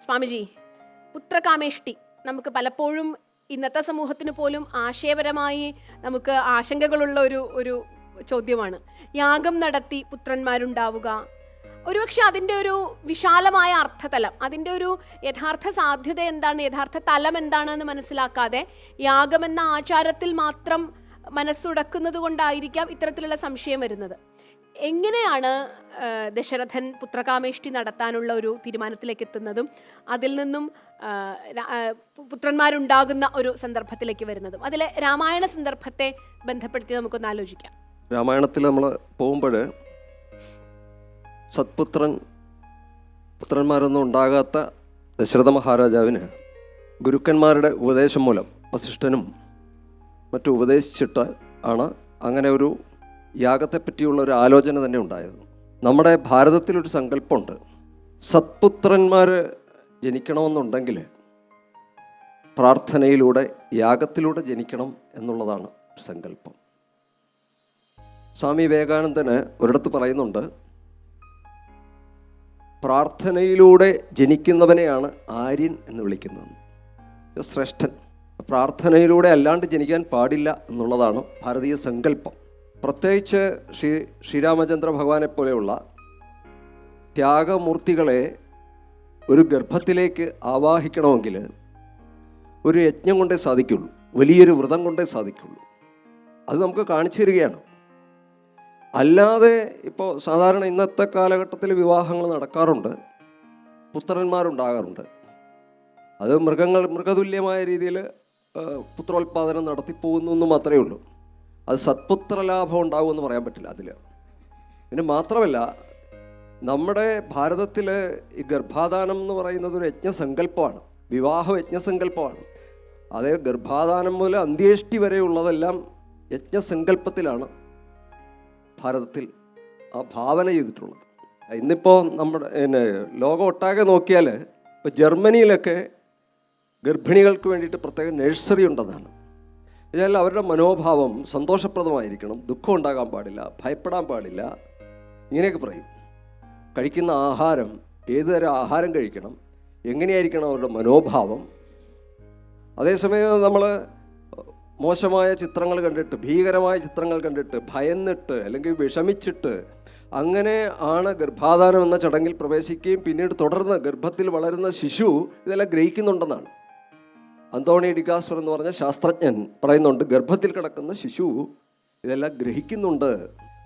സ്വാമിജി, പുത്രകാമേഷ്ടി നമുക്ക് പലപ്പോഴും ഇന്നത്തെ സമൂഹത്തിന് പോലും ആശയപരമായി നമുക്ക് ആശങ്കകളുള്ള ഒരു ചോദ്യമാണ്. യാഗം നടത്തി പുത്രന്മാരുണ്ടാവുക, ഒരുപക്ഷെ അതിൻ്റെ ഒരു വിശാലമായ അർത്ഥതലം, അതിൻ്റെ ഒരു യഥാർത്ഥ സാധ്യത എന്താണ്, യഥാർത്ഥ തലം എന്താണെന്ന് മനസ്സിലാക്കാതെ യാഗമെന്ന ആചാരത്തിൽ മാത്രം മനസ്സുടക്കുന്നത് കൊണ്ടായിരിക്കാം ഇത്തരത്തിലുള്ള സംശയം വരുന്നത്. എങ്ങനെയാണ് ദശരഥൻ പുത്രകാമേഷ്ടി നടത്താനുള്ള ഒരു തീരുമാനത്തിലേക്ക് എത്തുന്നതും അതിൽ നിന്നും പുത്രന്മാരുണ്ടാകുന്ന ഒരു സന്ദർഭത്തിലേക്ക് വരുന്നതും? അതിലെ രാമായണ സന്ദർഭത്തെ ബന്ധപ്പെടുത്തി നമുക്കൊന്ന് ആലോചിക്കാം. രാമായണത്തിൽ നമ്മൾ പോകുമ്പോൾ പുത്രന്മാരൊന്നും ഉണ്ടാകാത്ത ദശരഥ മഹാരാജാവിന് ഗുരുക്കന്മാരുടെ ഉപദേശം മൂലം വസിഷ്ഠനും മറ്റും ഉപദേശിച്ചിട്ട് ആണ് അങ്ങനെ ഒരു യാഗത്തെപ്പറ്റിയുള്ള ഒരു ആലോചന തന്നെ ഉണ്ടായത്. നമ്മുടെ ഭാരതത്തിലൊരു സങ്കല്പമുണ്ട്, സത്പുത്രന്മാർ ജനിക്കണമെന്നുണ്ടെങ്കിൽ പ്രാർത്ഥനയിലൂടെ യാഗത്തിലൂടെ ജനിക്കണം എന്നുള്ളതാണ് സങ്കല്പം. സ്വാമി വിവേകാനന്ദന് ഒരിടത്ത് പറയുന്നുണ്ട്, പ്രാർത്ഥനയിലൂടെ ജനിക്കുന്നവനെയാണ് ആര്യൻ എന്ന് വിളിക്കുന്നത്, ശ്രേഷ്ഠൻ. പ്രാർത്ഥനയിലൂടെ അല്ലാണ്ട് ജനിക്കാൻ പാടില്ല എന്നുള്ളതാണ് ഭാരതീയ സങ്കല്പം. പ്രത്യേകിച്ച് ശ്രീരാമചന്ദ്ര ഭഗവാനെ പോലെയുള്ള ത്യാഗമൂർത്തികളെ ഒരു ഗർഭത്തിലേക്ക് ആവാഹിക്കണമെങ്കിൽ ഒരു യജ്ഞം കൊണ്ടേ സാധിക്കുള്ളൂ, വലിയൊരു വ്രതം കൊണ്ടേ സാധിക്കുള്ളൂ. അത് നമുക്ക് കാണിച്ചു തരികയാണ്. അല്ലാതെ ഇപ്പോൾ സാധാരണ ഇന്നത്തെ കാലഘട്ടത്തിൽ വിവാഹങ്ങൾ നടക്കാറുണ്ട്, പുത്രന്മാരുണ്ടാകാറുണ്ട്. അത് മൃഗതുല്യമായ രീതിയിൽ പുത്രോത്പാദനം നടത്തിപ്പോകുന്നു എന്ന് മാത്രമേ ഉള്ളൂ. അത് സത്പുത്രലാഭം ഉണ്ടാകുമെന്ന് പറയാൻ പറ്റില്ല അതിൽ. പിന്നെ മാത്രമല്ല, നമ്മുടെ ഭാരതത്തിൽ ഈ ഗർഭാധാനം എന്ന് പറയുന്നത് ഒരു യജ്ഞസങ്കല്പമാണ്, വിവാഹ യജ്ഞസങ്കല്പമാണ്. അതേ ഗർഭാധാനം മുതൽ അന്ത്യേഷ്ടി വരെയുള്ളതെല്ലാം യജ്ഞസങ്കല്പത്തിലാണ് ഭാരതത്തിൽ ആ ഭാവന ചെയ്തിട്ടുള്ളത്. ഇന്നിപ്പോൾ നമ്മുടെ ലോകം ഒട്ടാകെ നോക്കിയാൽ ഇപ്പോൾ ജർമ്മനിയിലൊക്കെ ഗർഭിണികൾക്ക് വേണ്ടിയിട്ട് പ്രത്യേക നഴ്സറി ഉണ്ടെന്നാണ്. എന്നാൽ അവരുടെ മനോഭാവം സന്തോഷപ്രദമായിരിക്കണം, ദുഃഖം ഉണ്ടാകാൻ പാടില്ല, ഭയപ്പെടാൻ പാടില്ല, ഇങ്ങനെയൊക്കെ പറയും. കഴിക്കുന്ന ആഹാരം, ഏതുതരം ആഹാരം കഴിക്കണം, എങ്ങനെയായിരിക്കണം അവരുടെ മനോഭാവം. അതേസമയം നമ്മൾ മോശമായ ചിത്രങ്ങൾ കണ്ടിട്ട്, ഭീകരമായ ചിത്രങ്ങൾ കണ്ടിട്ട്, ഭയന്നിട്ട് അല്ലെങ്കിൽ വിഷമിച്ചിട്ട് അങ്ങനെ ആണ് ഗർഭാധാനം എന്ന ചടങ്ങിൽ പ്രവേശിക്കുകയും പിന്നീട് തുടർന്ന് ഗർഭത്തിൽ വളരുന്ന ശിശു ഇതെല്ലാം ഗ്രഹിക്കുന്നുണ്ടെന്നാണ്. അന്തോണി ഡിഗാസ്പർ എന്ന് പറഞ്ഞ ശാസ്ത്രജ്ഞൻ പറയുന്നുണ്ട്, ഗർഭത്തിൽ കിടക്കുന്ന ശിശു ഇതെല്ലാം ഗ്രഹിക്കുന്നുണ്ട്.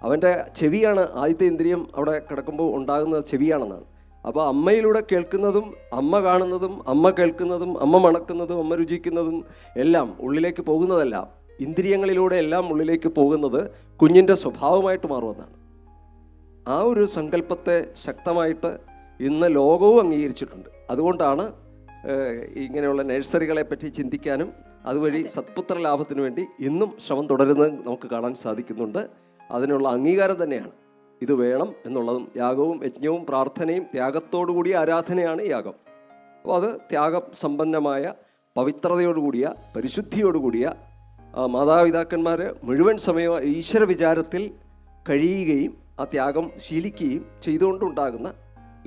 അവൻ്റെ ചെവിയാണ് ആദ്യത്തെ ഇന്ദ്രിയം, അവിടെ കിടക്കുമ്പോൾ ഉണ്ടാകുന്ന ചെവിയാണെന്നാണ്. അപ്പോൾ അമ്മയിലൂടെ കേൾക്കുന്നതും അമ്മ കാണുന്നതും അമ്മ കേൾക്കുന്നതും അമ്മ മണക്കുന്നതും അമ്മ രുചിക്കുന്നതും എല്ലാം ഉള്ളിലേക്ക് പോകുന്നതെല്ലാം, ഇന്ദ്രിയങ്ങളിലൂടെ എല്ലാം ഉള്ളിലേക്ക് പോകുന്നത് കുഞ്ഞിൻ്റെ സ്വഭാവമായിട്ട് മാറുമെന്നാണ്. ആ ഒരു സങ്കല്പത്തെ ശക്തമായിട്ട് ഇന്ന് ലോകവും അംഗീകരിച്ചിട്ടുണ്ട്. അതുകൊണ്ടാണ് ഇങ്ങനെയുള്ള നഴ്സറികളെ പറ്റി ചിന്തിക്കാനും അതുവഴി സത്പുത്ര ലാഭത്തിനു വേണ്ടി ഇന്നും ശ്രമം തുടരുന്നത് നമുക്ക് കാണാൻ സാധിക്കുന്നുണ്ട്. അതിനുള്ള അംഗീകാരം തന്നെയാണ് ഇത് വേണം എന്നുള്ളതും. യാഗവും യജ്ഞവും പ്രാർത്ഥനയും ത്യാഗത്തോടുകൂടിയ ആരാധനയാണ് യാഗം. അപ്പോൾ അത് ത്യാഗം സമ്പന്നമായ, പവിത്രതയോടുകൂടിയ, പരിശുദ്ധിയോടുകൂടിയ മാതാപിതാക്കന്മാർ മുഴുവൻ സമയവും ഈശ്വര വിചാരത്തിൽ കഴിയുകയും ആ ത്യാഗം ശീലിക്കുകയും ചെയ്തുകൊണ്ടുണ്ടാകുന്ന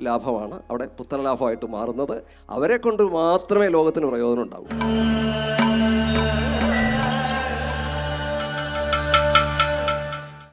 ലാഭമാണ് അവിടെ പുത്രലാഭമായിട്ട് മാറുന്നത്. അവരെ കൊണ്ട് മാത്രമേ ലോകത്തിന് പ്രയോജനം ഉണ്ടാകൂ.